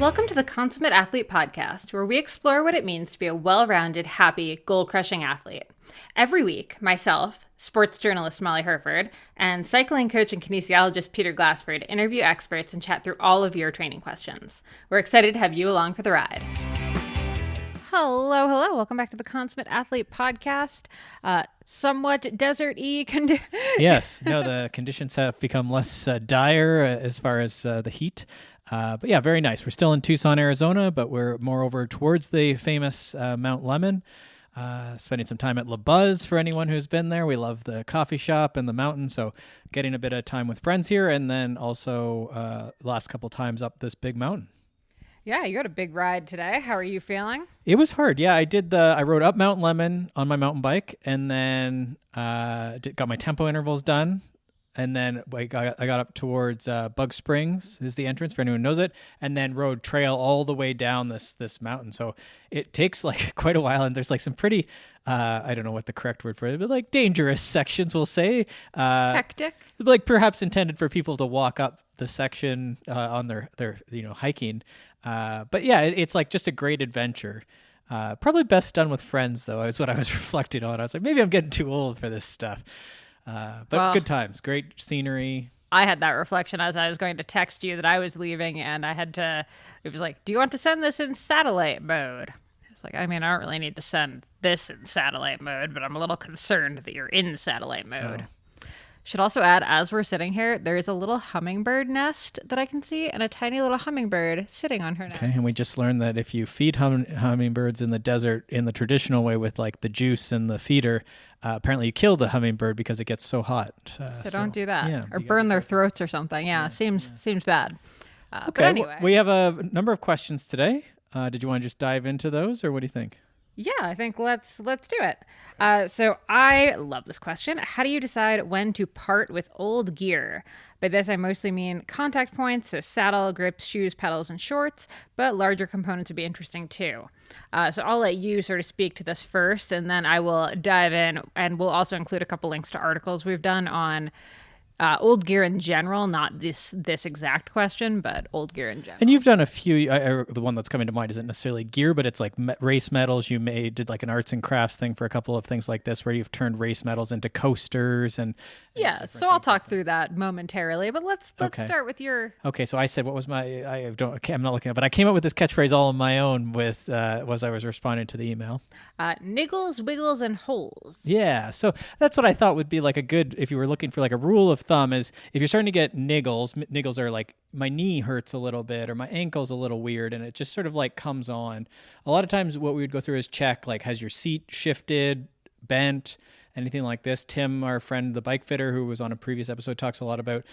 Welcome to the Consummate Athlete Podcast, where we explore what it means to be a well-rounded, happy, goal-crushing athlete. Every week, myself, sports journalist Molly Herford, and cycling coach and kinesiologist Peter Glassford interview experts and chat through all of your training questions. We're excited to have you along for the ride. Hello. Welcome back to the Consummate Athlete Podcast. Somewhat desert-y Yes. No, the conditions have become less dire as far as the heat. But yeah, very nice. We're still in Tucson, Arizona, but we're moreover towards the famous Mount Lemmon. Spending some time at La Buzz for anyone who's been there. We love the coffee shop and the mountain, so getting a bit of time with friends here, and then also last couple times up this big mountain. Yeah, you had a big ride today. How are you feeling? It was hard. Yeah, I rode up Mount Lemmon on my mountain bike, and then got my tempo intervals done. And then I got up towards Bug Springs is the entrance for anyone who knows it, and then rode trail all the way down this mountain. So it takes like quite a while, and there's like some pretty I don't know what the correct word for it, but like dangerous sections, we'll say. Hectic, like perhaps intended for people to walk up the section on their hiking. But yeah, it's like just a great adventure. Probably best done with friends, though, is what I was reflecting on. I was like, maybe I'm getting too old for this stuff. But good times, great scenery. I had that reflection as I was going to text you that I was leaving, and it was like, do you want to send this in satellite mode? It's like, I mean, I don't really need to send this in satellite mode, but I'm a little concerned that you're in satellite mode. Oh. Should also add, as we're sitting here, there is a little hummingbird nest that I can see, and a tiny little hummingbird sitting on her nest. Okay, and we just learned that if you feed hummingbirds in the desert in the traditional way with like the juice and the feeder, apparently you kill the hummingbird because it gets so hot. So don't do that, or burn their throats or something. Yeah. Seems bad. Okay, but anyway, we have a number of questions today. Did you want to just dive into those, or what do you think? Yeah, I think let's do it. So I love this question. How do you decide when to part with old gear? By this, I mostly mean contact points, so saddle, grips, shoes, pedals, and shorts, but larger components would be interesting too. So I'll let you sort of speak to this first, and then I will dive in, and we'll also include a couple links to articles we've done on old gear in general, not this exact question, but old gear in general. And you've done a few. The one that's coming to mind isn't necessarily gear, but it's like race medals. You did like an arts and crafts thing for a couple of things like this, where you've turned race medals into coasters and yeah. So I'll talk through that momentarily, but let's start with your. Okay, so I said, what was my? I'm not looking up, but I came up with this catchphrase all on my own with as I was responding to the email. Niggles, wiggles, and holes. Yeah, so that's what I thought would be like a good, if you were looking for like a rule of thumb, is if you're starting to get niggles are like my knee hurts a little bit or my ankle's a little weird and it just sort of like comes on. A lot of times what we would go through is check, like, has your seat shifted, bent, anything like this. Tim, our friend, the bike fitter who was on a previous episode, talks a lot about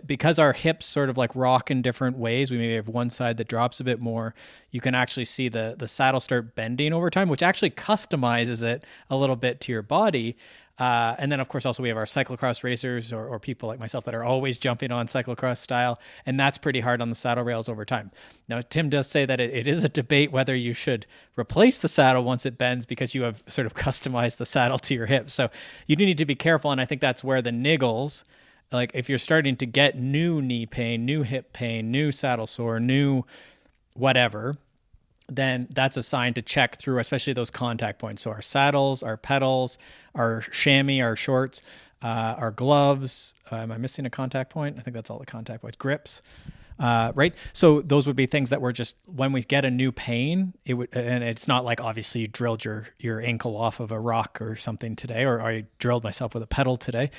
because our hips sort of like rock in different ways. We maybe have one side that drops a bit more. You can actually see the saddle start bending over time, which actually customizes it a little bit to your body. And then, of course, also we have our cyclocross racers or people like myself that are always jumping on cyclocross style, and that's pretty hard on the saddle rails over time. Now, Tim does say that it is a debate whether you should replace the saddle once it bends because you have sort of customized the saddle to your hips. So you do need to be careful, and I think that's where the niggles, like if you're starting to get new knee pain, new hip pain, new saddle sore, new whatever, then that's a sign to check through, especially those contact points. So our saddles, our pedals, our chamois, our shorts, our gloves. Am I missing a contact point? I think that's all the contact points. Grips, right? So those would be things that were just, when we get a new pain, and it's not like obviously you drilled your ankle off of a rock or something today, or I drilled myself with a pedal today.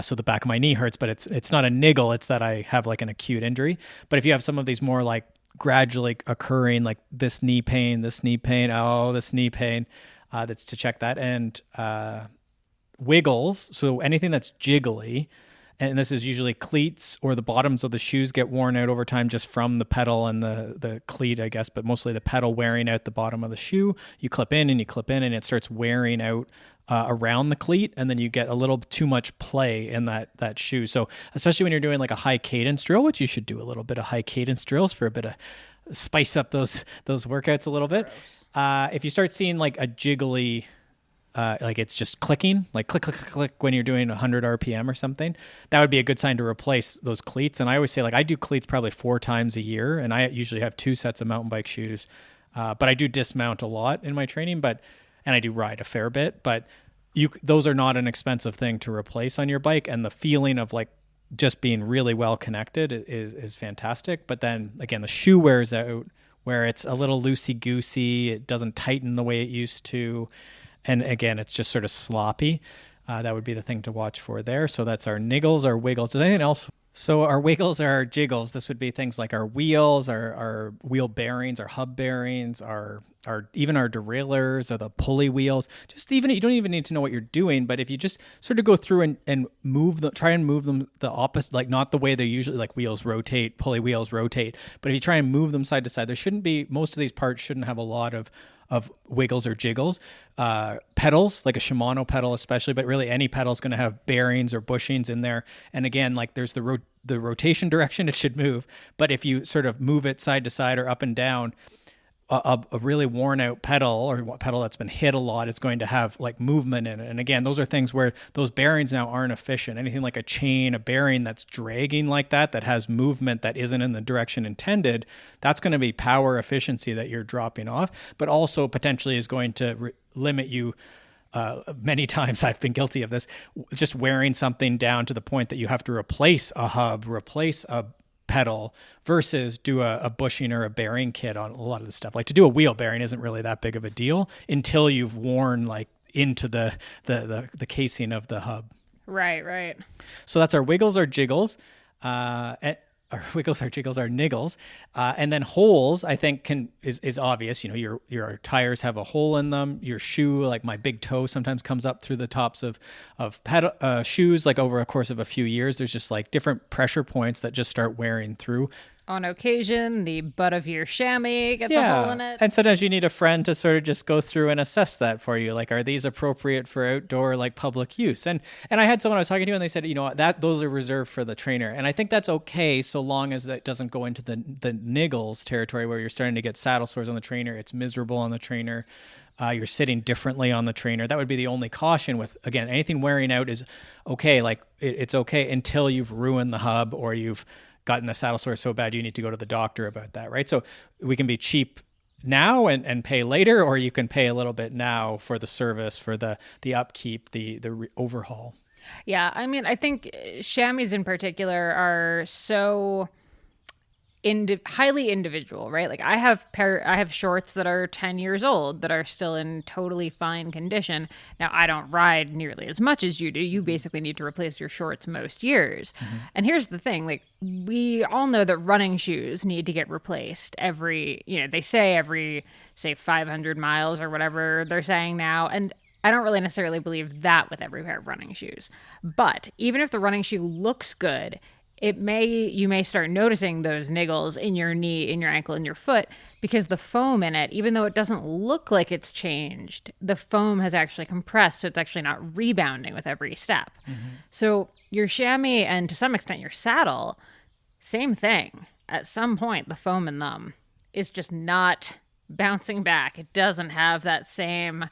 So the back of my knee hurts, but it's not a niggle. It's that I have like an acute injury. But if you have some of these more like gradually occurring, like this knee pain, that's to check that. And wiggles, so anything that's jiggly, and this is usually cleats or the bottoms of the shoes get worn out over time just from the pedal and the cleat, I guess, but mostly the pedal wearing out the bottom of the shoe. You clip in and it starts wearing out around the cleat, and then you get a little too much play in that shoe. So especially when you're doing like a high cadence drill, which you should do a little bit of high cadence drills for a bit of spice up those workouts a little bit. If you start seeing like a jiggly like it's just clicking, like click, click, click, click when you're doing 100 RPM or something, that would be a good sign to replace those cleats. And I always say, like, I do cleats probably 4 times a year, and I usually have 2 sets of mountain bike shoes. But I do dismount a lot in my training, and I do ride a fair bit, but those are not an expensive thing to replace on your bike. And the feeling of like just being really well connected is fantastic. But then again, the shoe wears out where it's a little loosey goosey. It doesn't tighten the way it used to. And again, it's just sort of sloppy. That would be the thing to watch for there. So that's our niggles, our wiggles. Does anything else? So our wiggles are our jiggles. This would be things like our wheels, our wheel bearings, our hub bearings, our even our derailleurs or the pulley wheels. Just even, you don't even need to know what you're doing, but if you just sort of go through and move them, try and move them the opposite, like not the way they usually, like wheels rotate, pulley wheels rotate, but if you try and move them side to side, there shouldn't be, most of these parts shouldn't have a lot of wiggles or jiggles. Pedals, like a Shimano pedal especially, but really any pedal is going to have bearings or bushings in there. And again, like there's the rotation direction it should move, but if you sort of move it side to side or up and down, a really worn out pedal or a pedal that's been hit a lot is going to have like movement in it. And again, those are things where those bearings now aren't efficient. Anything like a chain, a bearing that's dragging like that has movement that isn't in the direction intended, that's going to be power efficiency that you're dropping off, but also potentially is going to limit you. Many times I've been guilty of this, just wearing something down to the point that you have to replace a hub, replace a pedal versus do a bushing or a bearing kit on a lot of the stuff. Like to do a wheel bearing isn't really that big of a deal until you've worn like into the casing of the hub. Right. So that's our wiggles, our jiggles. Our wiggles, our jiggles, our niggles, and then holes. I think is obvious. You know, your tires have a hole in them. Your shoe, like my big toe, sometimes comes up through the tops of shoes. Like over a course of a few years, there's just like different pressure points that just start wearing through. On occasion, the butt of your chamois gets a hole in it. And sometimes you need a friend to sort of just go through and assess that for you. Like, are these appropriate for outdoor, like public use? And I had someone I was talking to and they said, you know, those are reserved for the trainer. And I think that's okay so long as that doesn't go into the niggles territory where you're starting to get saddle sores on the trainer. It's miserable on the trainer. You're sitting differently on the trainer. That would be the only caution with, again, anything wearing out is okay. Like it's okay until you've ruined the hub or you've gotten the saddle sore so bad you need to go to the doctor about that, right? So we can be cheap now and pay later, or you can pay a little bit now for the service, for the upkeep, the overhaul. Yeah, I mean, I think chamois in particular are so highly individual, right? Like I have shorts that are 10 years old that are still in totally fine condition. Now, I don't ride nearly as much as you do. You basically need to replace your shorts most years. Mm-hmm. And here's the thing, like we all know that running shoes need to get replaced they say every 500 miles or whatever they're saying now. And I don't really necessarily believe that with every pair of running shoes. But even if the running shoe looks good, you may start noticing those niggles in your knee, in your ankle, in your foot, because the foam in it, even though it doesn't look like it's changed, the foam has actually compressed, so it's actually not rebounding with every step. Mm-hmm. So your chamois and to some extent your saddle, same thing. At some point, the foam in them is just not bouncing back. It doesn't have that same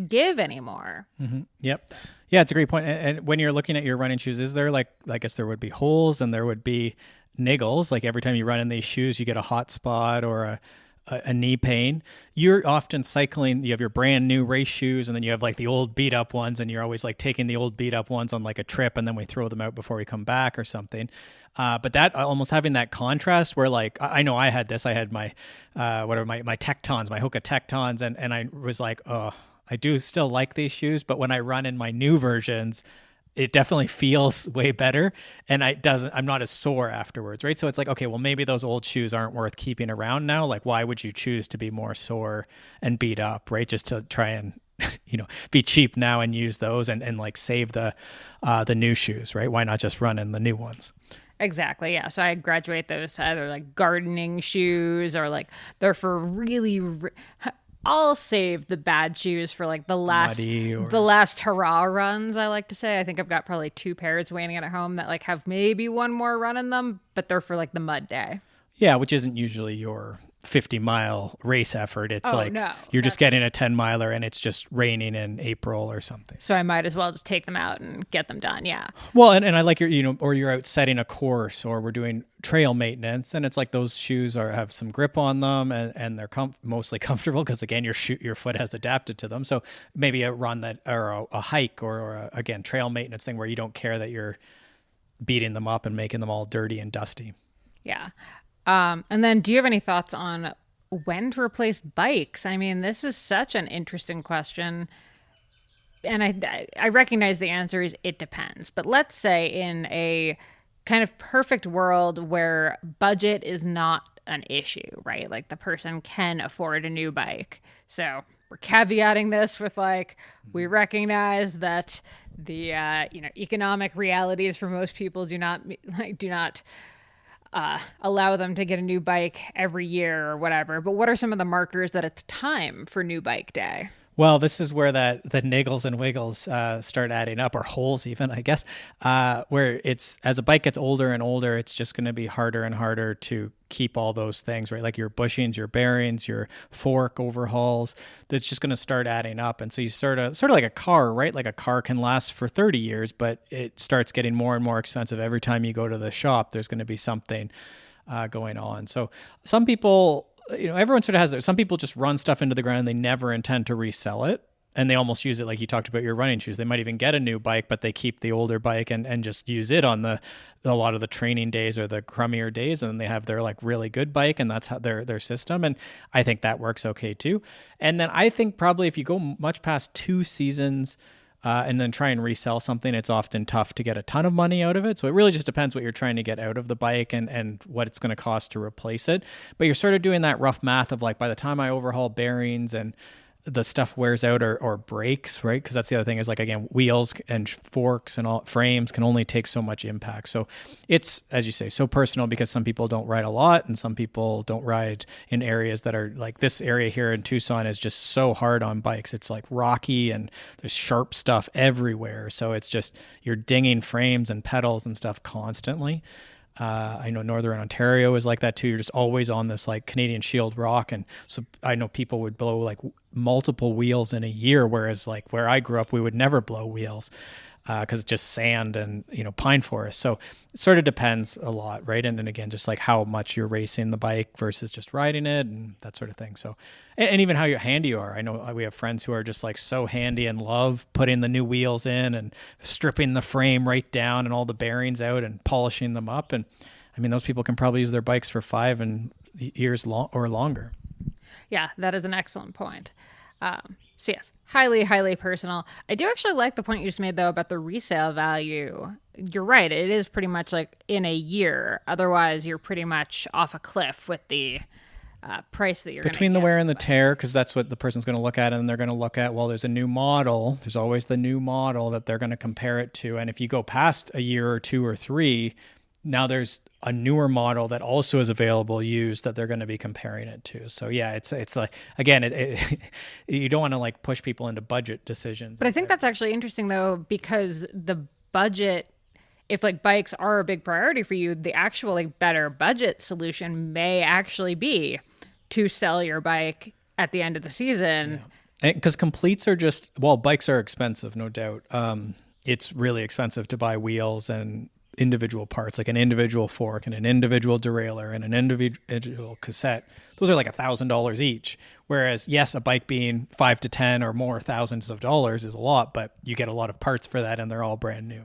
give anymore. Mm-hmm. Yep. Yeah, it's a great point. And when you're looking at your running shoes, is there I guess there would be holes and there would be niggles. Like every time you run in these shoes, you get a hot spot or a knee pain. You're often cycling, you have your brand new race shoes and then you have like the old beat up ones and you're always like taking the old beat up ones on like a trip and then we throw them out before we come back or something. But that almost having that contrast where like, I know I had this, I had my, my Tectons, my Hoka Tectons. And I was like, oh, I do still like these shoes, but when I run in my new versions, it definitely feels way better and I'm not as sore afterwards, right? So it's like, okay, well, maybe those old shoes aren't worth keeping around now. Like, why would you choose to be more sore and beat up, right? Just to try and, be cheap now and use those and like save the new shoes, right? Why not just run in the new ones? Exactly. Yeah. So I graduate those to either like gardening shoes or like they're for I'll save the bad shoes for like the last hurrah runs, I like to say. I think I've got probably 2 pairs waiting at home that like have maybe one more run in them, but they're for like the mud day. Yeah, which isn't usually your 50-mile race effort. It's no, you're just getting a 10-miler and it's just raining in April or something. So I might as well just take them out and get them done. Yeah. Well, and I like or you're out setting a course, or we're doing trail maintenance, and it's like those shoes have some grip on them, and they're mostly comfortable because again your foot has adapted to them. So maybe a run or a hike or again trail maintenance thing where you don't care that you're beating them up and making them all dirty and dusty. Yeah. And then do you have any thoughts on when to replace bikes? I mean, this is such an interesting question. And I recognize the answer is it depends. But let's say in a kind of perfect world where budget is not an issue, right? Like the person can afford a new bike. So we're caveating this with we recognize that the economic realities for most people do not allow them to get a new bike every year or whatever. But what are some of the markers that it's time for new bike day? Well, this is where the niggles and wiggles start adding up, or holes even, I guess, where it's as a bike gets older and older, it's just going to be harder and harder to keep all those things, right? Like your bushings, your bearings, your fork overhauls, that's just going to start adding up. And so you sort of like a car, right? Like a car can last for 30 years, but it starts getting more and more expensive. Every time you go to the shop, there's going to be something going on. So some people, everyone sort of has some people just run stuff into the ground and they never intend to resell it. And they almost use it like you talked about your running shoes. They might even get a new bike, but they keep the older bike and just use it on a lot of the training days or the crummier days. And then they have their really good bike, and that's how their system. And I think that works okay too. And then I think probably if you go much past 2 seasons, and then try and resell something, it's often tough to get a ton of money out of it. So it really just depends what you're trying to get out of the bike and what it's going to cost to replace it. But you're sort of doing that rough math of by the time I overhaul bearings and the stuff wears out or breaks, right? Because that's the other thing is again, wheels and forks and all frames can only take so much impact. So it's, as you say, so personal because some people don't ride a lot and some people don't ride in areas that are this area here in Tucson is just so hard on bikes. It's rocky and there's sharp stuff everywhere. So it's just, you're dinging frames and pedals and stuff constantly. I know Northern Ontario is like that too. You're just always on this Canadian Shield rock. And so I know people would blow multiple wheels in a year, whereas where I grew up, we would never blow wheels because it's just sand and, pine forest. So it sort of depends a lot, right? And then again, just how much you're racing the bike versus just riding it and that sort of thing. So, and even how handy you are. I know we have friends who are just so handy and love putting the new wheels in and stripping the frame right down and all the bearings out and polishing them up. And I mean, those people can probably use their bikes for 5 years or longer. Yeah, that is an excellent point. So yes, highly, highly personal. I do actually like the point you just made, though, about the resale value. You're right. It is pretty much in a year. Otherwise, you're pretty much off a cliff with the price that you're going to get. Between the wear and the tear, because that's what the person's going to look at, and they're going to look at, well, there's a new model. There's always the new model that they're going to compare it to. And if you go past a year or 2 or 3, now there's a newer model that also is available used that they're going to be comparing it to. So yeah, it's again, you don't want to push people into budget decisions. But I think that's actually interesting though, because the budget, if bikes are a big priority for you, the actual better budget solution may actually be to sell your bike at the end of the season. Yeah. Because completes are bikes are expensive, no doubt. It's really expensive to buy wheels and individual parts, like an individual fork and an individual derailleur and an individual cassette. Those are $1,000 each. Whereas, yes, a bike being 5 to 10 or more thousands of dollars is a lot, but you get a lot of parts for that and they're all brand new.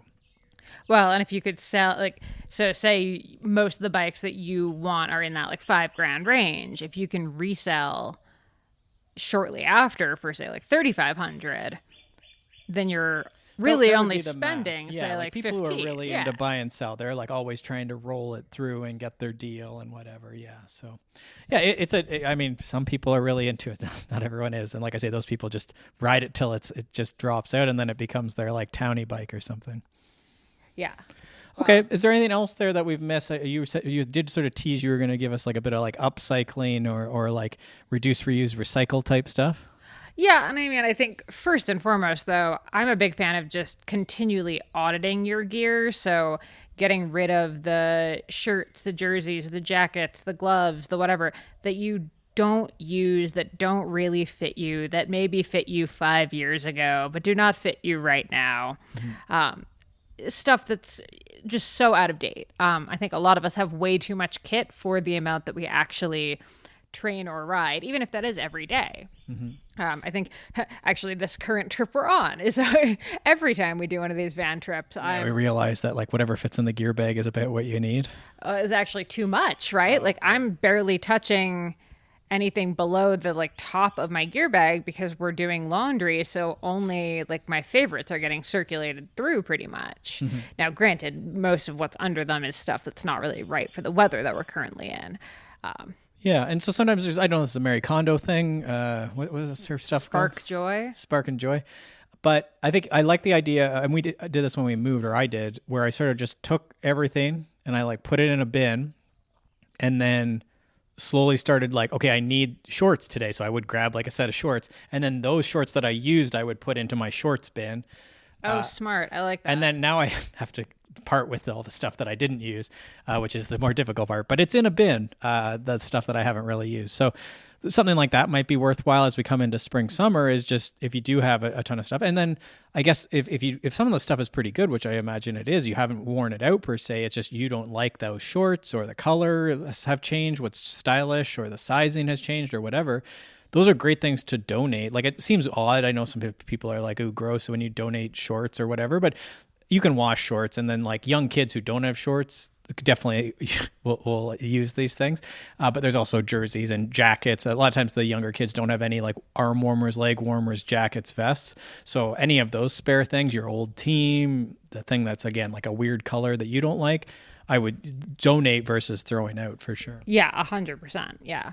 Well, and if you could sell, so say most of the bikes that you want are in that $5,000 range. If you can resell shortly after for say $3,500, then you're really only spending say people 15. Who are really into buy and sell, they're always trying to roll it through and get their deal and whatever. So I mean, some people are really into it. Not everyone is, and like I say, those people just ride it till it just drops out and then it becomes their townie bike or something. Yeah. Okay. Is there anything else there that we've missed? You did sort of tease you were going to give us a bit of upcycling or reduce, reuse, recycle type stuff. Yeah, and I mean, I think first and foremost, though, I'm a big fan of just continually auditing your gear. So getting rid of the shirts, the jerseys, the jackets, the gloves, the whatever that you don't use, that don't really fit you, that maybe fit you 5 years ago, but do not fit you right now. Stuff that's just so out of date. I think a lot of us have way too much kit for the amount that we actually train or ride, even if that is every day. I think actually this current trip we're on is every time we do one of these van trips, we realize that like whatever fits in the gear bag is about what you need. Is actually too much, right? Like I'm barely touching anything below the like top of my gear bag because we're doing laundry, so only like my favorites are getting circulated through pretty much. Now granted, most of what's under them is stuff that's not really right for the weather that we're currently in. Yeah, and so sometimes there's, I don't know, this is a Marie Kondo thing. What was her stuff called? Spark and Joy. But I think I like the idea, and we did this when we moved, or I did, where I sort of just took everything and I like put it in a bin, and then slowly started like, okay, I need shorts today. So I would grab like a set of shorts, and then those shorts that I used, I would put into my shorts bin. Smart. I like that. And then now I have to part with all the stuff that I didn't use, which is the more difficult part, but it's in a bin, the stuff that I haven't really used. So something like that might be worthwhile as we come into spring, summer, is just if you do have a ton of stuff. And then I guess if some of the stuff is pretty good, which I imagine it is, you haven't worn it out per se. It's just, you don't like those shorts, or the color have changed, what's stylish, or the sizing has changed or whatever. Those are great things to donate. Like, it seems odd. I know some people are like, ooh, gross when you donate shorts or whatever, but you can wash shorts, and then like young kids who don't have shorts definitely will use these things. But there's also jerseys and jackets. A lot of times the younger kids don't have any like arm warmers, leg warmers, jackets, vests. So any of those spare things, your old team, the thing that's again like a weird color that you don't like, I would donate versus throwing out for sure. Yeah, 100%. Yeah.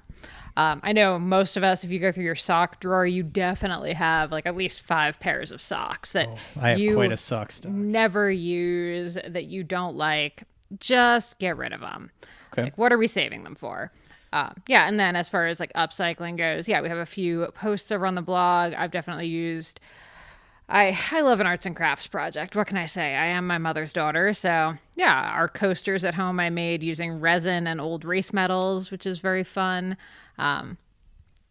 I know most of us, if you go through your sock drawer, you definitely have like at least 5 pairs of socks that I have quite a sock stock. Never use, that you don't like. Just get rid of them. Okay. Like, what are we saving them for? Yeah. And then as far as like upcycling goes, yeah, we have a few posts over on the blog. I've definitely used... I love an arts and crafts project. What can I say? I am my mother's daughter. So yeah, our coasters at home I made using resin and old race medals, which is very fun.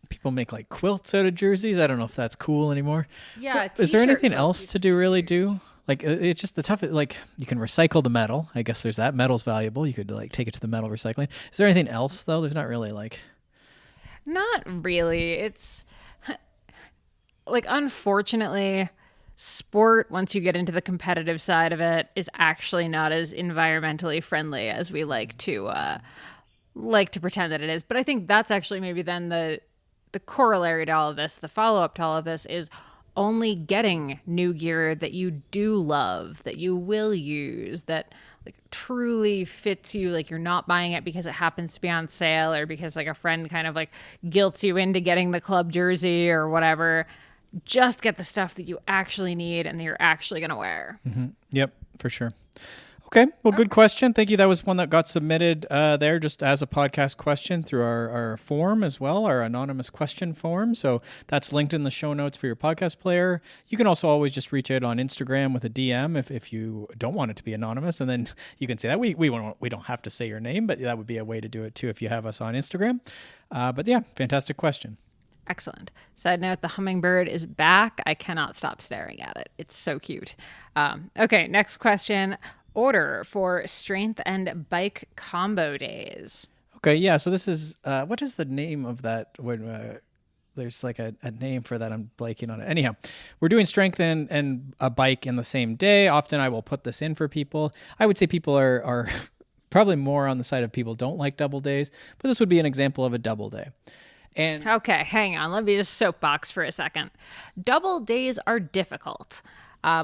People make like quilts out of jerseys. I don't know if that's cool anymore. Yeah. Is there anything else to do? Like, it's just the tough, like, you can recycle the metal. I guess there's that. Metal's valuable. You could like take it to the metal recycling. Is there anything else though? There's not really like. Not really. It's like, unfortunately, sport, once you get into the competitive side of it, is actually not as environmentally friendly as we like to pretend that it is. But I think that's actually maybe then the corollary to all of this, the follow-up to all of this, is only getting new gear that you do love, that you will use, that like truly fits you. Like, you're not buying it because it happens to be on sale, or because like a friend kind of like guilts you into getting the club jersey or whatever. Just get the stuff that you actually need and that you're actually going to wear. Mm-hmm. Yep, for sure. Okay, well, good question. Thank you. That was one that got submitted there just as a podcast question through our form as well, our anonymous question form. So that's linked in the show notes for your podcast player. You can also always just reach out on Instagram with a DM if you don't want it to be anonymous, and then you can say that. We don't have to say your name, but that would be a way to do it too if you have us on Instagram. But yeah, fantastic question. Excellent. Side note, the hummingbird is back. I cannot stop staring at it. It's so cute. Okay, next question. Order for strength and bike combo days. Okay, yeah. So this is, what is the name of that? When there's like a name for that. I'm blanking on it. Anyhow, we're doing strength and a bike in the same day. Often I will put this in for people. I would say people are probably more on the side of people don't like double days, but this would be an example of a double day. And okay, hang on. Let me just soapbox for a second. Double days are difficult.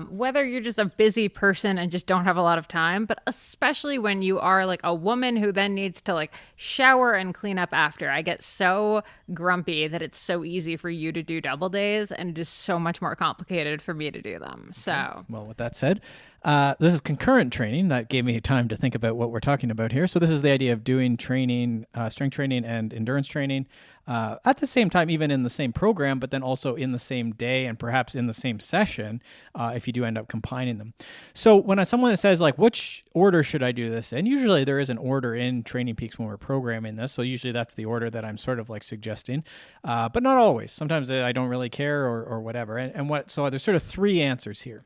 Whether you're just a busy person and just don't have a lot of time, but especially when you are like a woman who then needs to like shower and clean up after. I get so grumpy that it's so easy for you to do double days, and it is so much more complicated for me to do them. So, well, with that said, This is concurrent training. That gave me time to think about what we're talking about here. So this is the idea of doing training, strength training and endurance training at the same time, even in the same program, but then also in the same day and perhaps in the same session if you do end up combining them. So when someone says like, which order should I do this in? Usually there is an order in Training Peaks when we're programming this. So usually that's the order that I'm sort of like suggesting, but not always. Sometimes I don't really care or whatever. So there's sort of three answers here.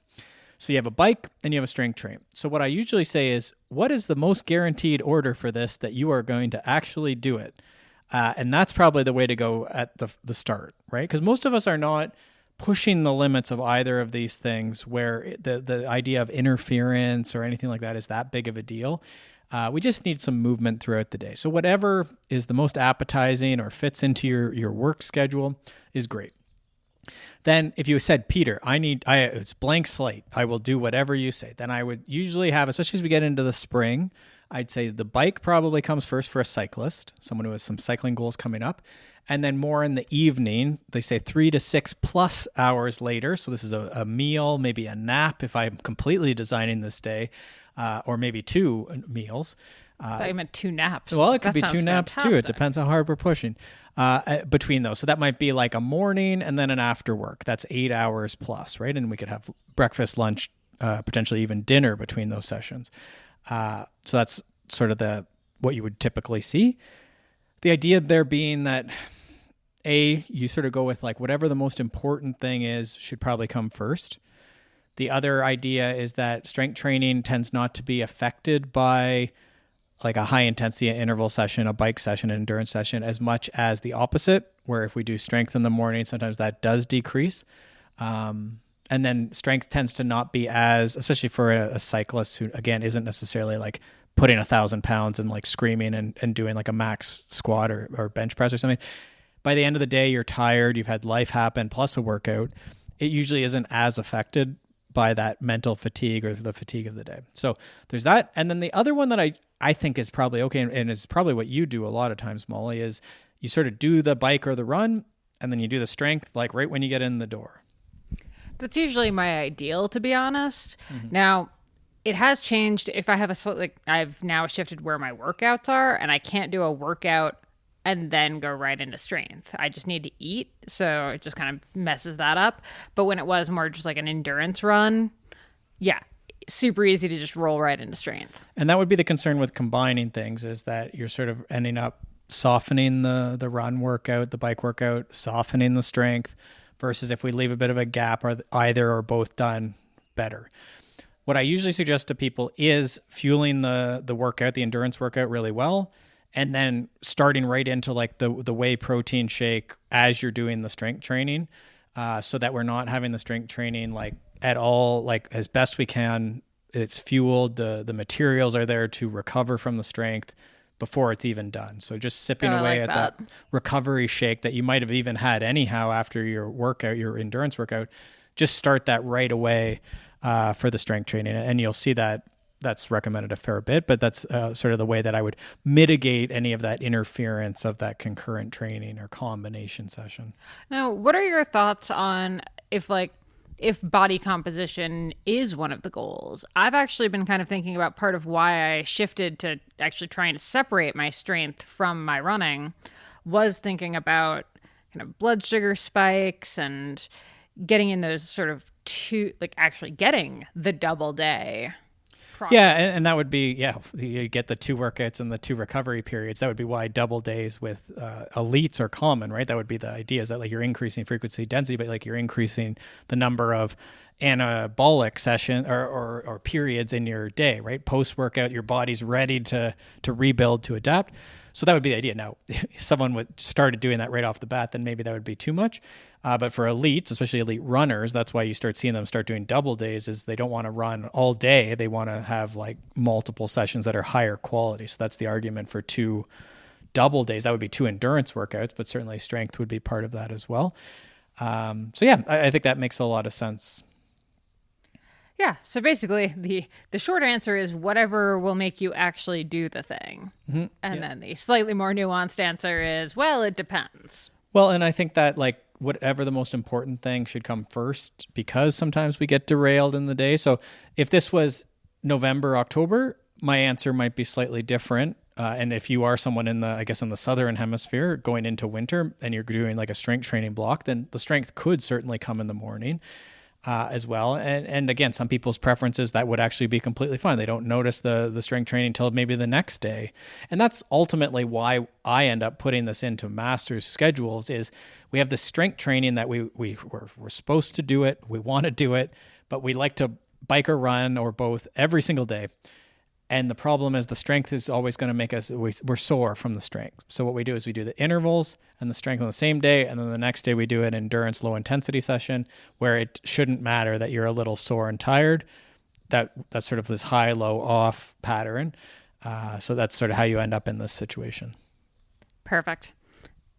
So you have a bike and you have a strength train. So what I usually say is, what is the most guaranteed order for this that you are going to actually do it? And that's probably the way to go at the start, right? Because most of us are not pushing the limits of either of these things where the idea of interference or anything like that is that big of a deal. We just need some movement throughout the day. So whatever is the most appetizing or fits into your work schedule is great. Then if you said, Peter, it's blank slate, I will do whatever you say, then I would usually have, especially as we get into the spring, I'd say the bike probably comes first for a cyclist, someone who has some cycling goals coming up. And then more in the evening, they say 3 to 6 plus hours later. So this is a meal, maybe a nap if I'm completely designing this day, or maybe 2 meals. I thought you meant 2 naps. Well, it could be 2 naps too. It depends how hard we're pushing between those. So that might be like a morning and then an after work. That's 8 hours plus, right? And we could have breakfast, lunch, potentially even dinner between those sessions. So that's sort of what you would typically see. The idea there being that you sort of go with like whatever the most important thing is should probably come first. The other idea is that strength training tends not to be affected by like a high intensity interval session, a bike session, an endurance session, as much as the opposite, where if we do strength in the morning, sometimes that does decrease. And then strength tends to not be especially for a cyclist who, again, isn't necessarily like putting 1,000 pounds and like screaming and doing like a max squat or bench press or something. By the end of the day, you're tired, you've had life happen plus a workout. It usually isn't as affected by that mental fatigue or the fatigue of the day. So there's that. And then the other one that I think is probably okay, and is probably what you do a lot of times, Molly, is you sort of do the bike or the run, and then you do the strength like right when you get in the door. That's usually my ideal, to be honest. Mm-hmm. Now, it has changed. If I have I've now shifted where my workouts are, and I can't do a workout and then go right into strength. I just need to eat, so it just kind of messes that up. But when it was more just like an endurance run, yeah, super easy to just roll right into strength. And that would be the concern with combining things, is that you're sort of ending up softening the run workout, the bike workout, softening the strength, versus if we leave a bit of a gap, or either or both done, better. What I usually suggest to people is fueling the workout, the endurance workout really well, and then starting right into like the whey protein shake as you're doing the strength training, so that we're not having the strength training like at all, like as best we can. It's fueled, the materials are there to recover from the strength before it's even done. So just sipping away at that recovery shake that you might have even had anyhow after your workout, your endurance workout, just start that right away for the strength training. And you'll see that's recommended a fair bit, but that's sort of the way that I would mitigate any of that interference of that concurrent training or combination session. Now, what are your thoughts on if body composition is one of the goals? I've actually been kind of thinking about part of why I shifted to actually trying to separate my strength from my running was thinking about kind of blood sugar spikes and getting in those sort of actually getting the double day. Yeah, and that would be, you get the 2 workouts and the 2 recovery periods. That would be why double days with elites are common, right? That would be the idea, is that like you're increasing frequency density, but like you're increasing the number of anabolic session or periods in your day, right? Post-workout, your body's ready to rebuild, to adapt. So that would be the idea. Now, if someone started doing that right off the bat, then maybe that would be too much. But for elites, especially elite runners, that's why you start seeing them start doing double days, is they don't want to run all day. They want to have like multiple sessions that are higher quality. So that's the argument for 2 double days. That would be 2 endurance workouts, but certainly strength would be part of that as well. So yeah, I think that makes a lot of sense. Yeah. So basically, the short answer is whatever will make you actually do the thing. Mm-hmm. And then the slightly more nuanced answer is, well, it depends. Well, and I think that like whatever the most important thing should come first, because sometimes we get derailed in the day. So if this was November, October, my answer might be slightly different. And if you are someone in the southern hemisphere going into winter and you're doing like a strength training block, then the strength could certainly come in the morning as well. And again, some people's preferences, that would actually be completely fine. They don't notice the strength training until maybe the next day. And that's ultimately why I end up putting this into masters schedules, is we have the strength training that we're supposed to do it. We want to do it, but we like to bike or run or both every single day. And the problem is the strength is always going to make us, we're sore from the strength. So what we do is we do the intervals and the strength on the same day. And then the next day we do an endurance low intensity session where it shouldn't matter that you're a little sore and tired. That's sort of this high, low, off pattern. So that's sort of how you end up in this situation. Perfect.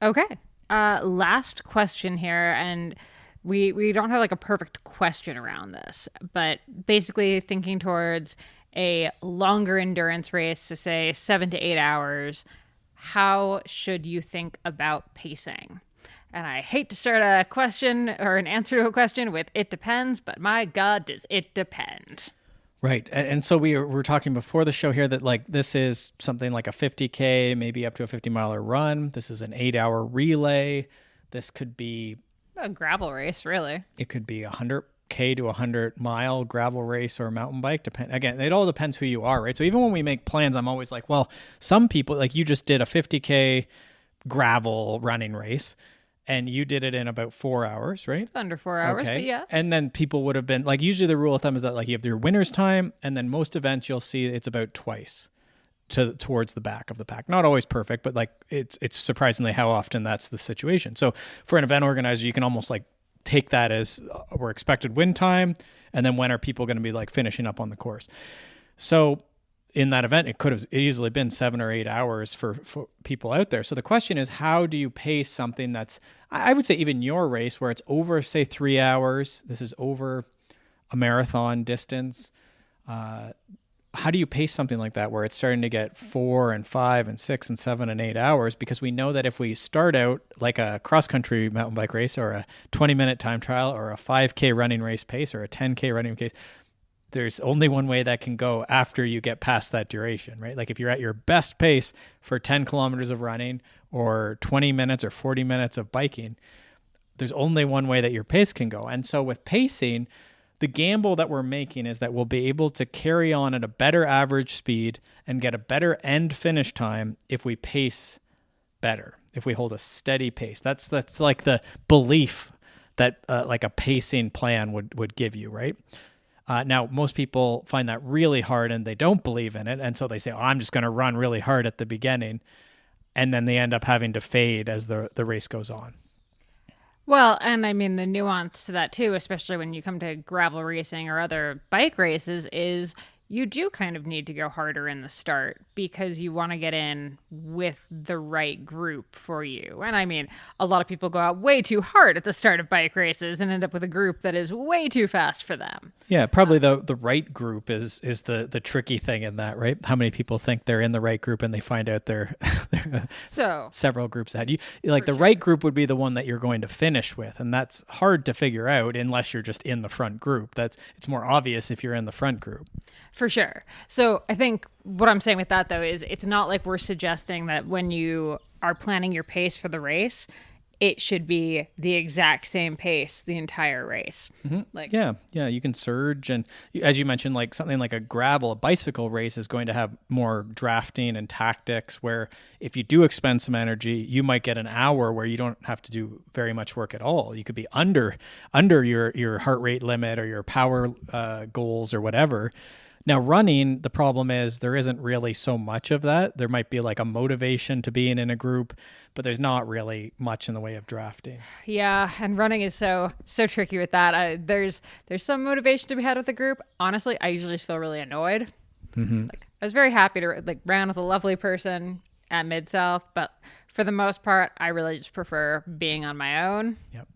Okay. Last question here. And we don't have like a perfect question around this, but basically thinking towards a longer endurance race, so say 7 to 8 hours, how should you think about pacing? And I hate to start a question or an answer to a question with "it depends," but my God, does it depend? Right. And so we were talking before the show here that like this is something like a 50K, maybe up to a 50-miler run. This is an 8-hour relay. This could be a gravel race, really. It could be 100K to 100-mile gravel race or mountain bike. Again, it all depends who you are, right? So even when we make plans, I'm always like, well, some people, like you just did a 50K gravel running race and you did it in about 4 hours, right? Under 4 hours, okay. But yes. And then people would have been like, usually the rule of thumb is that like you have your winner's time, and then most events you'll see it's about twice towards the back of the pack. Not always perfect, but like it's surprisingly how often that's the situation. So for an event organizer, you can almost like take that as we're expected win time, and then when are people going to be like finishing up on the course. So in that event, it could have easily been 7 or 8 hours for people out there. So the question is, how do you pace something that's, I would say even your race where it's over, say 3 hours, this is over a marathon distance. How do you pace something like that where it's starting to get 4 and 5 and 6 and 7 and 8 hours? Because we know that if we start out like a cross-country mountain bike race or a 20-minute time trial or a 5K running race pace or a 10K running pace, there's only one way that can go after you get past that duration, right? Like if you're at your best pace for 10 kilometers of running or 20 minutes or 40 minutes of biking, there's only one way that your pace can go. And so with pacing, the gamble that we're making is that we'll be able to carry on at a better average speed and get a better end finish time if we pace better, if we hold a steady pace. That's like the belief that like a pacing plan would give you, right? Now, most people find that really hard and they don't believe in it. And so they say, oh, I'm just going to run really hard at the beginning. And then they end up having to fade as the race goes on. Well, and I mean, the nuance to that too, especially when you come to gravel racing or other bike races, is you do kind of need to go harder in the start because you want to get in with the right group for you. And I mean, a lot of people go out way too hard at the start of bike races and end up with a group that is way too fast for them. Yeah, probably the right group is the tricky thing in that, right? How many people think they're in the right group and they find out they're so several groups ahead. You like the right group would be the one that you're going to finish with, and that's hard to figure out unless you're just in the front group. It's more obvious if you're in the front group. For sure. So I think what I'm saying with that, though, is it's not like we're suggesting that when you are planning your pace for the race, it should be the exact same pace the entire race. Mm-hmm. Like, yeah, you can surge. And as you mentioned, like something like a bicycle race is going to have more drafting and tactics where if you do expend some energy, you might get an hour where you don't have to do very much work at all. You could be under your heart rate limit or your power goals or whatever. Now, running, the problem is there isn't really so much of that. There might be like a motivation to being in a group, but there's not really much in the way of drafting. Yeah, and running is so tricky with that. There's some motivation to be had with a group. Honestly, I usually just feel really annoyed. Mm-hmm. Like I was very happy to ran with a lovely person at Mid-South, but for the most part, I really just prefer being on my own. Yep.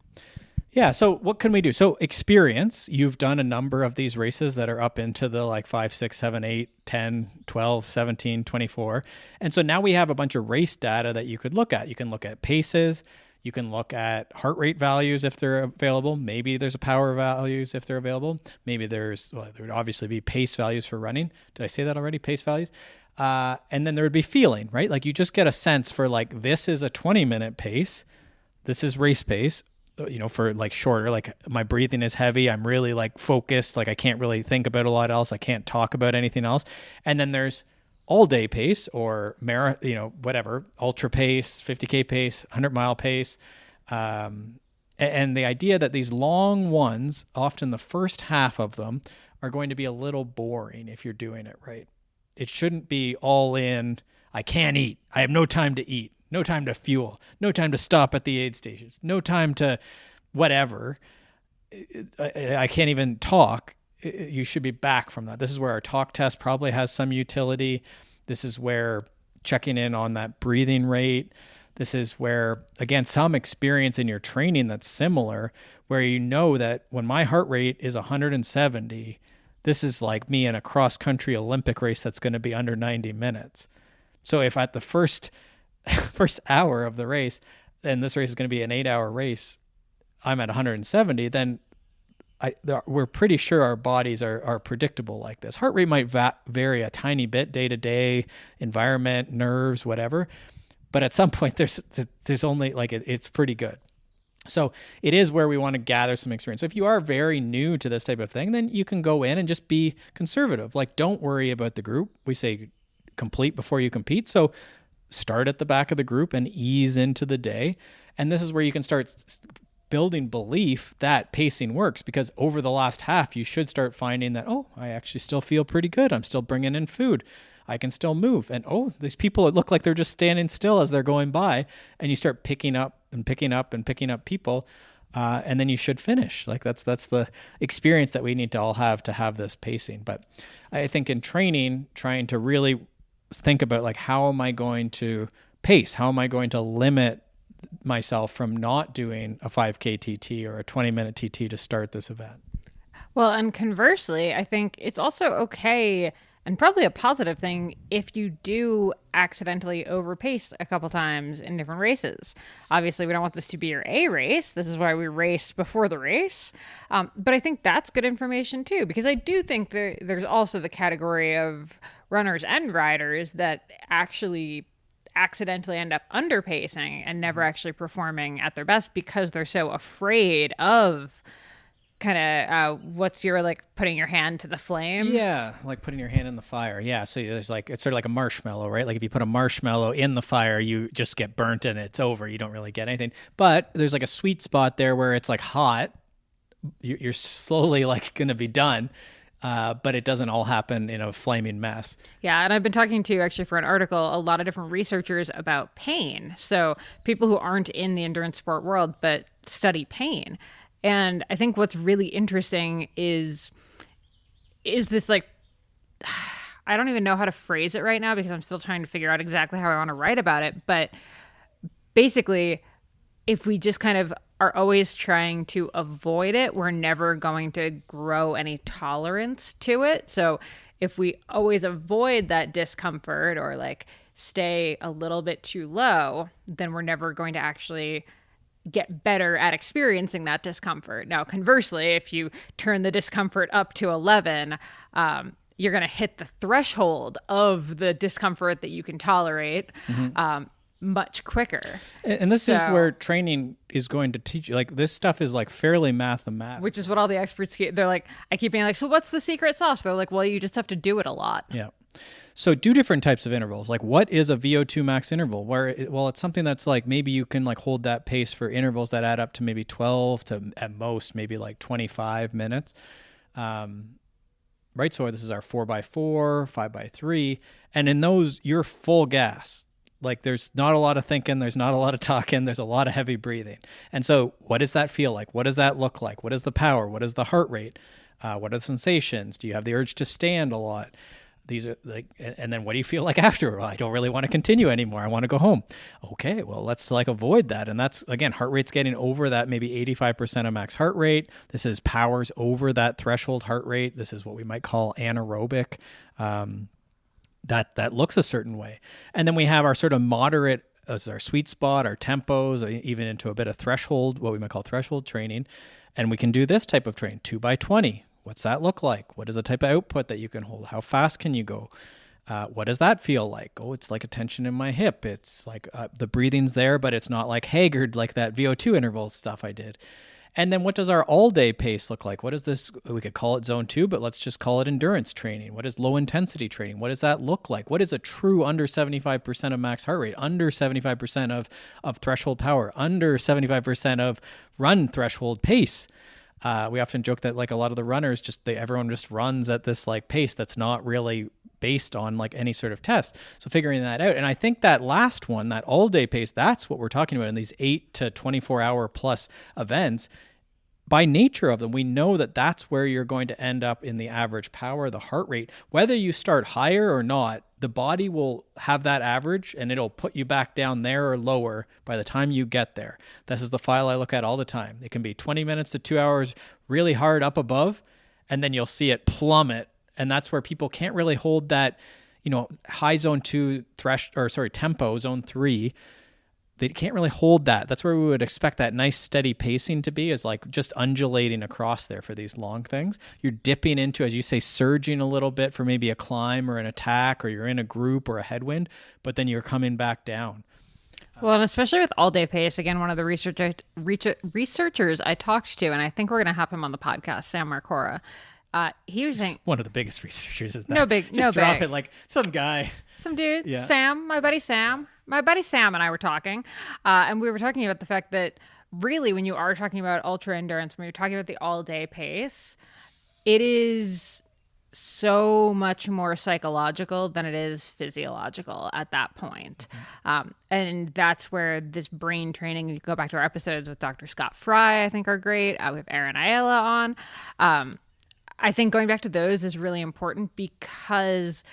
Yeah. So what can we do? So experience, you've done a number of these races that are up into the like 5, 6, 7, 8, 10, 12, 17, 24. And so now we have a bunch of race data that you could look at. You can look at paces. You can look at heart rate values if they're available. Maybe there's a power values if they're available. Maybe there would obviously be pace values for running. Did I say that already? Pace values. And then there would be feeling, right? Like you just get a sense for like, this is a 20-minute pace. This is race pace, for like shorter, like my breathing is heavy. I'm really like focused. Like I can't really think about a lot else. I can't talk about anything else. And then there's all day pace or whatever, ultra pace, 50K pace, 100-mile pace. And the idea that these long ones, often the first half of them, are going to be a little boring if you're doing it right. It shouldn't be all in. I can't eat. I have no time to eat, no time to fuel, no time to stop at the aid stations, no time to whatever. I can't even talk. You should be back from that. This is where our talk test probably has some utility. This is where checking in on that breathing rate. This is where, again, some experience in your training that's similar, where you know that when my heart rate is 170, this is like me in a cross-country Olympic race that's going to be under 90 minutes. So if at the first hour of the race, and this race is going to be an 8-hour race, I'm at 170, then we're pretty sure our bodies are predictable like this. Heart rate might vary a tiny bit day to day, environment, nerves, whatever. But at some point, there's only like it's pretty good. So it is where we want to gather some experience. So if you are very new to this type of thing, then you can go in and just be conservative. Like, don't worry about the group. We say complete before you compete. So start at the back of the group and ease into the day. And this is where you can start building belief that pacing works, because over the last half, you should start finding that, oh, I actually still feel pretty good. I'm still bringing in food. I can still move. And oh, these people, it look like they're just standing still as they're going by. And you start picking up people. And then you should finish. Like that's the experience that we need to all have to have this pacing. But I think in training, trying to really think about like, how am I going to pace? How am I going to limit myself from not doing a 5K TT or a 20-minute TT to start this event? Well, and conversely, I think it's also okay and probably a positive thing if you do accidentally overpace a couple times in different races. Obviously, we don't want this to be your A race. This is why we race before the race. But I think that's good information too, because I do think there's also the category of runners and riders that actually accidentally end up underpacing and never actually performing at their best because they're so afraid of kind of what's your like putting your hand to the flame. Yeah, like putting your hand in the fire. Yeah, so there's like, it's sort of like a marshmallow, right? Like if you put a marshmallow in the fire, you just get burnt and it's over. You don't really get anything. But there's like a sweet spot there where it's like hot. You're slowly like going to be done. But it doesn't all happen in a flaming mess. Yeah, and I've been talking to, actually for an article, a lot of different researchers about pain. So people who aren't in the endurance sport world, but study pain. And I think what's really interesting is this like, I don't even know how to phrase it right now because I'm still trying to figure out exactly how I want to write about it. But basically, if we just kind of are always trying to avoid it, we're never going to grow any tolerance to it. So if we always avoid that discomfort or like stay a little bit too low, then we're never going to actually get better at experiencing that discomfort. Now, conversely, if you turn the discomfort up to 11, you're going to hit the threshold of the discomfort that you can tolerate. Much quicker. And this is where training is going to teach you. Like, this stuff is like fairly mathematical. Which is what all the experts keep. They're like, I keep being like, so what's the secret sauce? They're like, well, you just have to do it a lot. Yeah. So do different types of intervals. Like, what is a VO2 max interval? It's something that's like, maybe you can like hold that pace for intervals that add up to maybe 12 to at most maybe like 25 minutes. Right. So this is our 4x4, 5x3. And in those, you're full gas. Like, there's not a lot of thinking. There's not a lot of talking. There's a lot of heavy breathing. And so what does that feel like? What does that look like? What is the power? What is the heart rate? What are the sensations? Do you have the urge to stand a lot? These are like, and then what do you feel like after? Well, I don't really want to continue anymore. I want to go home. Okay, well, let's like avoid that. And that's, again, heart rate's getting over that maybe 85% of max heart rate. This is powers over that threshold heart rate. This is what we might call anaerobic. That looks a certain way. And then we have our sort of moderate is our sweet spot, our tempos, or even into a bit of threshold, what we might call threshold training. And we can do this type of train, 2x20. What's that look like? What is the type of output that you can hold? How fast can you go? What does that feel like? Oh, it's like a tension in my hip. It's like the breathing's there, but it's not like haggard like that VO2 interval stuff I did. And then what does our all-day pace look like? What is this? We could call it zone 2, but let's just call it endurance training. What is low-intensity training? What does that look like? What is a true under 75% of max heart rate, under 75% of threshold power, under 75% of run threshold pace? We often joke that like a lot of the runners, everyone just runs at this like pace that's not really based on like any sort of test. So figuring that out. And I think that last one, that all day pace, that's what we're talking about in these 8 to 24 hour plus events. By nature of them, we know that that's where you're going to end up in the average power, the heart rate. Whether you start higher or not, the body will have that average and it'll put you back down there or lower by the time you get there. This is the file I look at all the time. It can be 20 minutes to 2 hours really hard up above, and then you'll see it plummet. And that's where people can't really hold that, high zone 2 tempo, zone 3. They can't really hold that. That's where we would expect that nice steady pacing to be, is like just undulating across there for these long things. You're dipping into, as you say, surging a little bit for maybe a climb or an attack, or you're in a group or a headwind, but then you're coming back down. Well, and especially with all-day pace, again, one of the researchers I talked to, and I think we're going to have him on the podcast, Sam Marcora, he was saying one of the biggest researchers is that. Just drop it like some guy. Some dude, yeah. Sam, my buddy Sam and I were talking, and we were talking about the fact that really when you are talking about ultra endurance, when you're talking about the all-day pace, it is so much more psychological than it is physiological at that point. And that's where this brain training, you go back to our episodes with Dr. Scott Fry, I think are great. We have Aaron Ayala on. I think going back to those is really important, because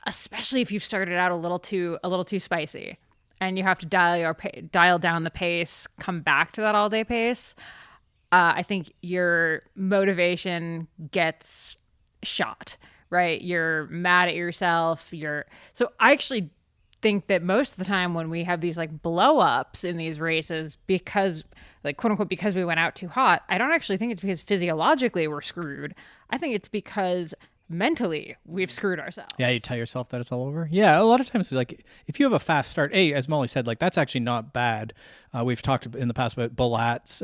especially if you've started out a little too spicy and you have to dial down the pace, come back to that all day pace, I think your motivation gets shot, right? You're mad at yourself. So I actually think that most of the time when we have these like blow ups in these races, because like quote unquote, because we went out too hot, I don't actually think it's because physiologically we're screwed. I think it's because mentally we've screwed ourselves. Yeah, you tell yourself that it's all over. Yeah, a lot of times, like if you have a fast start, as Molly said, like that's actually not bad. We've talked in the past about Balat's,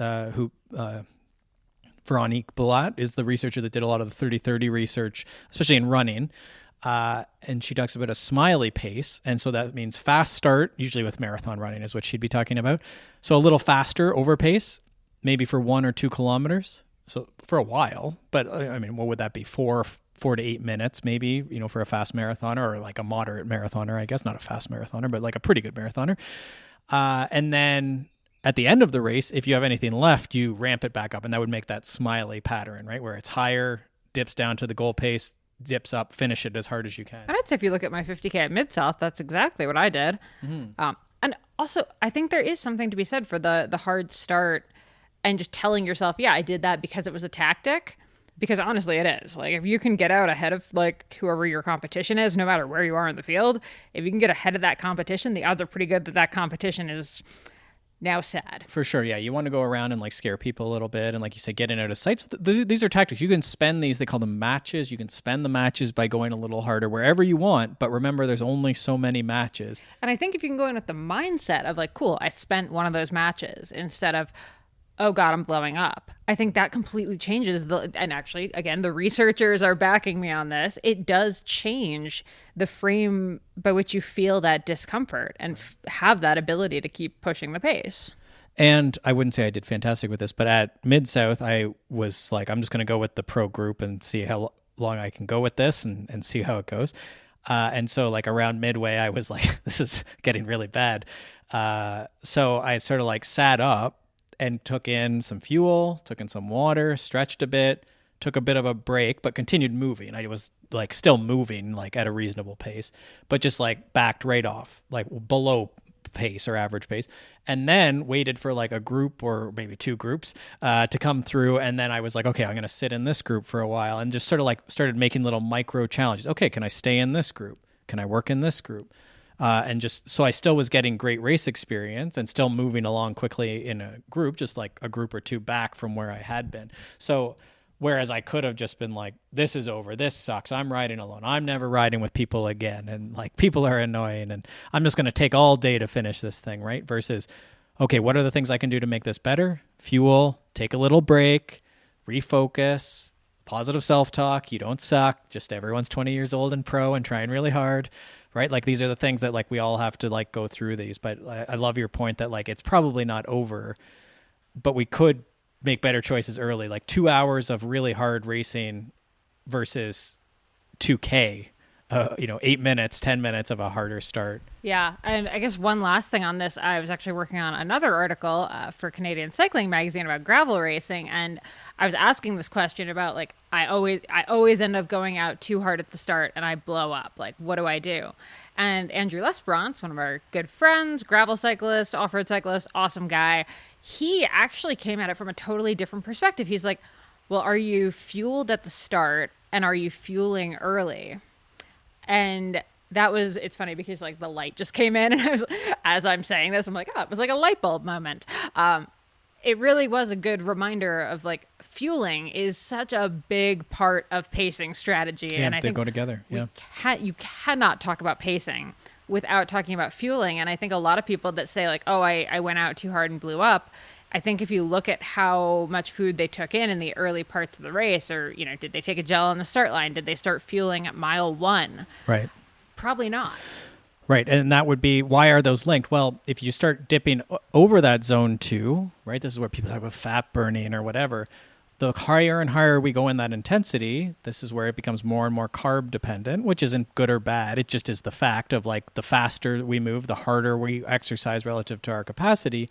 Veronique Balat is the researcher that did a lot of the 30-30 research, especially in running. And she talks about a smiley pace. And so that means fast start, usually with marathon running is what she'd be talking about. So a little faster over pace, maybe for 1 or 2 kilometers. So for a while, but I mean, what would that be? 4 to 8 minutes, maybe, for a fast marathoner, or like a moderate marathoner, I guess, not a fast marathoner, but like a pretty good marathoner. And then at the end of the race, if you have anything left, you ramp it back up, and that would make that smiley pattern, right? Where it's higher, dips down to the goal pace, dips up, finish it as hard as you can. And I'd say if you look at my 50K at Mid-South, that's exactly what I did. Mm-hmm. And also, I think there is something to be said for the hard start and just telling yourself, yeah, I did that because it was a tactic. Because honestly, it is. Like, if you can get out ahead of like whoever your competition is, no matter where you are in the field, if you can get ahead of that competition, the odds are pretty good that competition is now sad. For sure, yeah. You want to go around and like scare people a little bit, and like you say, get in out of sight. So these are tactics. You can spend these, they call them matches. You can spend the matches by going a little harder wherever you want, but remember, there's only so many matches. And I think if you can go in with the mindset of like, cool, I spent one of those matches, instead of, oh God, I'm blowing up, I think that completely changes and actually, again, the researchers are backing me on this. It does change the frame by which you feel that discomfort and have that ability to keep pushing the pace. And I wouldn't say I did fantastic with this, but at Mid-South, I was like, I'm just going to go with the pro group and see how long I can go with this and see how it goes. And so like around midway, I was like, this is getting really bad. So I sort of like sat up and took in some fuel, took in some water, stretched a bit, took a bit of a break, but continued moving. I was like still moving like at a reasonable pace, but just like backed right off, like below pace or average pace, and then waited for like a group or maybe 2 groups to come through. And then I was like, okay, I'm going to sit in this group for a while, and just sort of like started making little micro challenges. Okay, can I stay in this group? Can I work in this group? And just so I still was getting great race experience and still moving along quickly in a group, just like a group or two back from where I had been. So whereas I could have just been like, this is over, this sucks, I'm riding alone, I'm never riding with people again, and like people are annoying, and I'm just going to take all day to finish this thing, right? Versus, okay, what are the things I can do to make this better? Fuel, take a little break, refocus, positive self-talk, you don't suck, just everyone's 20 years old and pro and trying really hard, right? Like these are the things that like we all have to like go through these. But I love your point that like it's probably not over, but we could make better choices early, like 2 hours of really hard racing versus 2K, 8 minutes, 10 minutes of a harder start. Yeah. And I guess one last thing on this, I was actually working on another article for Canadian Cycling Magazine about gravel racing. And I was asking this question about like, I always end up going out too hard at the start and I blow up. Like, what do I do? And Andrew Lesperance, one of our good friends, gravel cyclist, off-road cyclist, awesome guy, he actually came at it from a totally different perspective. He's like, well, are you fueled at the start and are you fueling early? And it's funny because like the light just came in and as I'm saying this, I'm like, oh, it was like a light bulb moment. It really was a good reminder of like fueling is such a big part of pacing strategy. Yeah, and I they think go together. Yeah. You cannot talk about pacing without talking about fueling. And I think a lot of people that say like, oh, I went out too hard and blew up. I think if you look at how much food they took in the early parts of the race, or, did they take a gel on the start line? Did they start fueling at mile 1? Right. Probably not. Right. And that would be, why are those linked? Well, if you start dipping over that zone 2, right, this is where people talk about fat burning or whatever, the higher and higher we go in that intensity, this is where it becomes more and more carb dependent, which isn't good or bad. It just is the fact of like the faster we move, the harder we exercise relative to our capacity.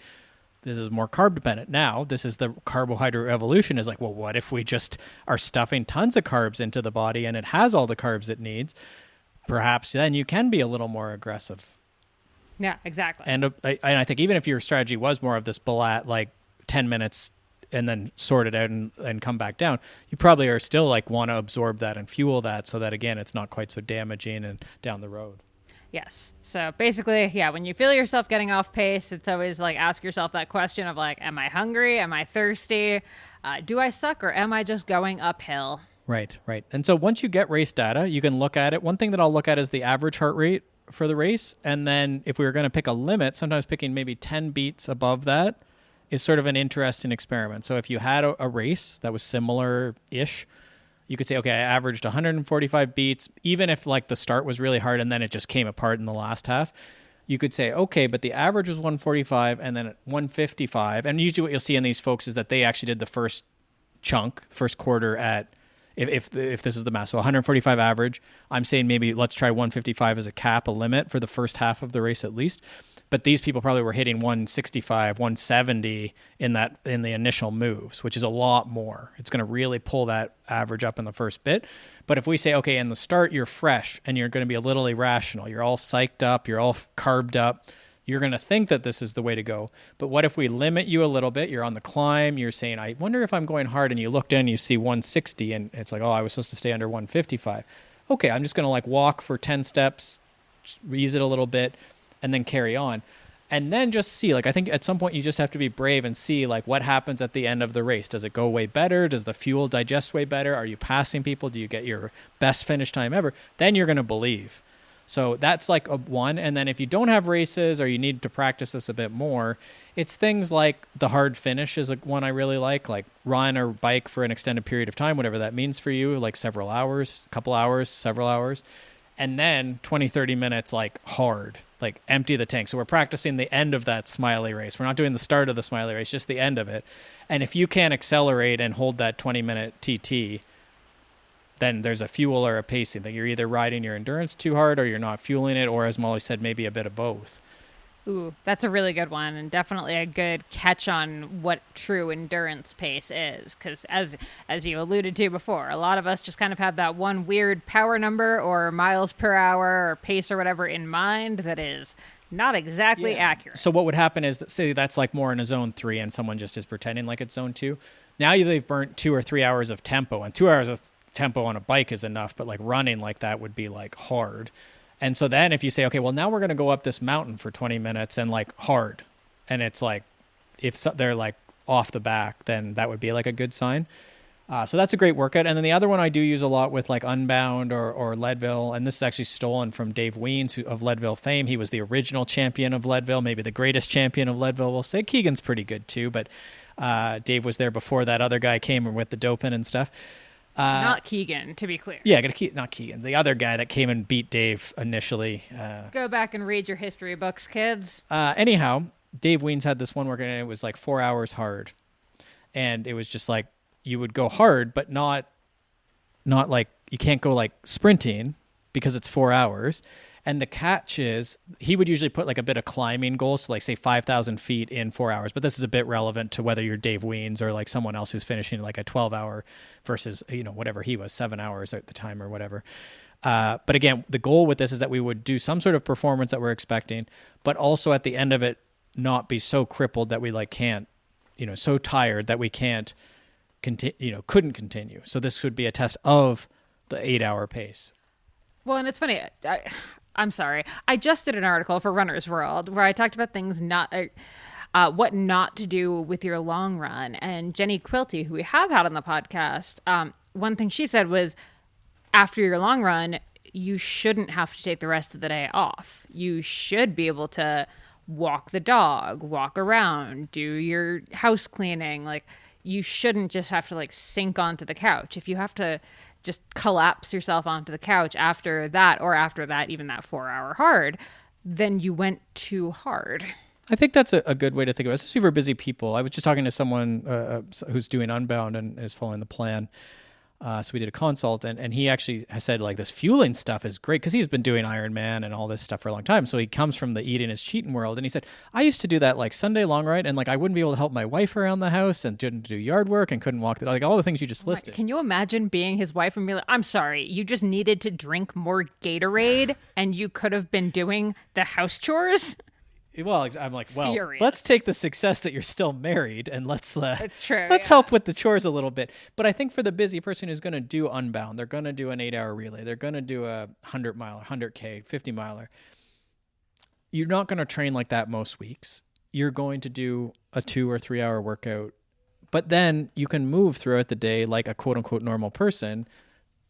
This is more carb dependent. Now, this is the carbohydrate evolution is like, well, what if we just are stuffing tons of carbs into the body and it has all the carbs it needs? Perhaps then you can be a little more aggressive. Yeah, exactly. And I think even if your strategy was more of this Balat, like 10 minutes and then sort it out and come back down, you probably are still like want to absorb that and fuel that so that, again, it's not quite so damaging and down the road. Yes. So basically, yeah, when you feel yourself getting off pace, it's always like ask yourself that question of like, am I hungry? Am I thirsty? Do I suck or am I just going uphill? Right. And so once you get race data, you can look at it. One thing that I'll look at is the average heart rate for the race. And then if we were going to pick a limit, sometimes picking maybe 10 beats above that is sort of an interesting experiment. So if you had a race that was similar-ish, you could say, okay, I averaged 145 beats, even if like the start was really hard and then it just came apart in the last half. You could say, okay, but the average was 145 and then 155. And usually what you'll see in these folks is that they actually did the first chunk, first quarter at, if this is the math, so 145 average. I'm saying maybe let's try 155 as a cap, a limit for the first half of the race at least. But these people probably were hitting 165, 170 in the initial moves, which is a lot more. It's going to really pull that average up in the first bit. But if we say, okay, in the start, you're fresh and you're going to be a little irrational. You're all psyched up. You're all carbed up. You're going to think that this is the way to go. But what if we limit you a little bit? You're on the climb. You're saying, I wonder if I'm going hard. And you look down and you see 160 and it's like, oh, I was supposed to stay under 155. Okay, I'm just going to like walk for 10 steps, ease it a little bit, and then carry on. And then just see, like, I think at some point you just have to be brave and see like what happens at the end of the race. Does it go way better? Does the fuel digest way better? Are you passing people? Do you get your best finish time ever? Then you're going to believe. So that's like a one. And then if you don't have races or you need to practice this a bit more, it's things like the hard finish is one I really like run or bike for an extended period of time, whatever that means for you, like several hours, couple hours, several hours. And then 20, 30 minutes, like hard, like empty the tank. So we're practicing the end of that smiley race. We're not doing the start of the smiley race, just the end of it. And if you can't accelerate and hold that 20-minute TT, then there's a fuel or a pacing thing. You're either riding your endurance too hard or you're not fueling it, or as Molly said, maybe a bit of both. Ooh, that's a really good one, and definitely a good catch on what true endurance pace is. Because as you alluded to before, a lot of us just kind of have that one weird power number or miles per hour or pace or whatever in mind that is not exactly accurate. So what would happen is that, say that's like more in a zone 3 and someone just is pretending like it's zone 2. Now they've burnt 2 or 3 hours of tempo, and 2 hours of tempo on a bike is enough, but like running like that would be like hard. And so then if you say, okay, well, now we're going to go up this mountain for 20 minutes and like hard, and it's like, they're like off the back, then that would be like a good sign. So that's a great workout. And then the other one I do use a lot with like Unbound or Leadville, and this is actually stolen from Dave Weens of Leadville fame. He was the original champion of Leadville, maybe the greatest champion of Leadville. We'll say Keegan's pretty good too, but Dave was there before that other guy came with the doping and stuff. Not Keegan, to be clear. Yeah, not Keegan. The other guy that came and beat Dave initially. Go back and read your history books, kids. Anyhow, Dave Weens had this one workout, and it was like 4 hours hard. And it was just like, you would go hard, but not like, you can't go like sprinting because it's 4 hours. And the catch is he would usually put like a bit of climbing goals, so like say 5,000 feet in 4 hours. But this is a bit relevant to whether you're Dave Weens or like someone else who's finishing like a 12-hour versus, whatever he was, 7 hours at the time or whatever. But again, the goal with this is that we would do some sort of performance that we're expecting, but also at the end of it, not be so crippled that we like can't, so tired that we can't couldn't continue. So this would be a test of the 8-hour pace. Well, and it's funny. I'm sorry. I just did an article for Runner's World where I talked about things what not to do with your long run. And Jenny Quilty, who we have had on the podcast, one thing she said was, after your long run, you shouldn't have to take the rest of the day off. You should be able to walk the dog, walk around, do your house cleaning. Like, you shouldn't just have to like sink onto the couch. If you have to just collapse yourself onto the couch after that, or after that, even that 4 hour hard, then you went too hard. I think that's a good way to think of it, especially for busy people. I was just talking to someone who's doing Unbound and is following the plan. So we did a consult, and he actually has said like this fueling stuff is great because he's been doing Ironman and all this stuff for a long time. So he comes from the eating is cheating world, and he said, I used to do that like Sunday long ride, and like I wouldn't be able to help my wife around the house and didn't do yard work and couldn't walk the dog, like all the things you just listed. Can you imagine being his wife and be like, I'm sorry, you just needed to drink more Gatorade and you could have been doing the house chores? Well, I'm like, well, Furious. Let's take the success that you're still married and let's it's true, let's help with the chores a little bit. But I think for the busy person who's going to do Unbound, they're going to do an 8-hour relay, they're going to do a 100-miler, 100K, 50-miler. You're not going to train like that most weeks. You're going to do a 2 or 3 hour workout, but then you can move throughout the day like a quote unquote normal person.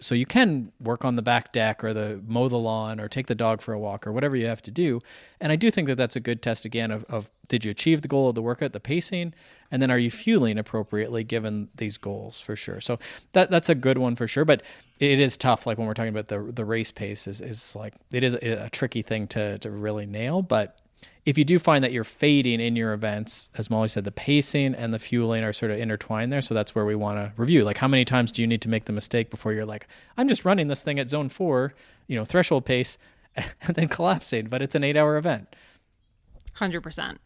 So you can work on the back deck or mow the lawn or take the dog for a walk or whatever you have to do. And I do think that that's a good test again of did you achieve the goal of the workout, the pacing, and then are you fueling appropriately given these goals for sure. So that's a good one for sure. But it is tough. Like when we're talking about the race pace is like, it is a tricky thing to really nail. But if you do find that you're fading in your events, as Molly said, the pacing and the fueling are sort of intertwined there. So that's where we want to review. Like how many times do you need to make the mistake before you're like, I'm just running this thing at zone 4, threshold pace, and then collapsing, but it's an 8-hour event. 100%.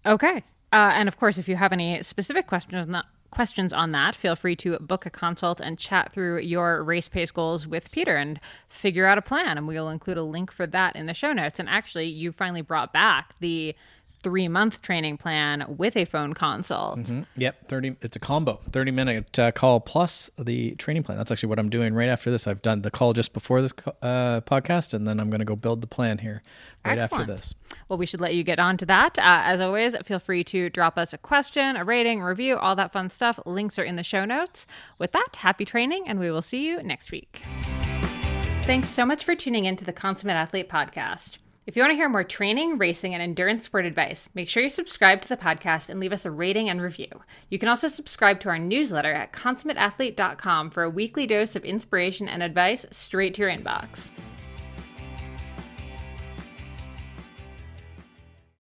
Okay. And of course, if you have any specific questions on that, feel free to book a consult and chat through your race pace goals with Peter and figure out a plan. And we'll include a link for that in the show notes. And actually, you finally brought back the 3-month training plan with a phone consult. Mm-hmm. Yep. It's a combo, 30-minute call plus the training plan. That's actually what I'm doing right after this. I've done the call just before this podcast, and then I'm going to go build the plan here right Excellent. After this. Well, we should let you get on to that. As always, feel free to drop us a question, a rating, a review, all that fun stuff. Links are in the show notes. With that, happy training, and we will see you next week. Thanks so much for tuning in to the Consummate Athlete Podcast. If you want to hear more training, racing, and endurance sport advice, make sure you subscribe to the podcast and leave us a rating and review. You can also subscribe to our newsletter at consummateathlete.com for a weekly dose of inspiration and advice straight to your inbox.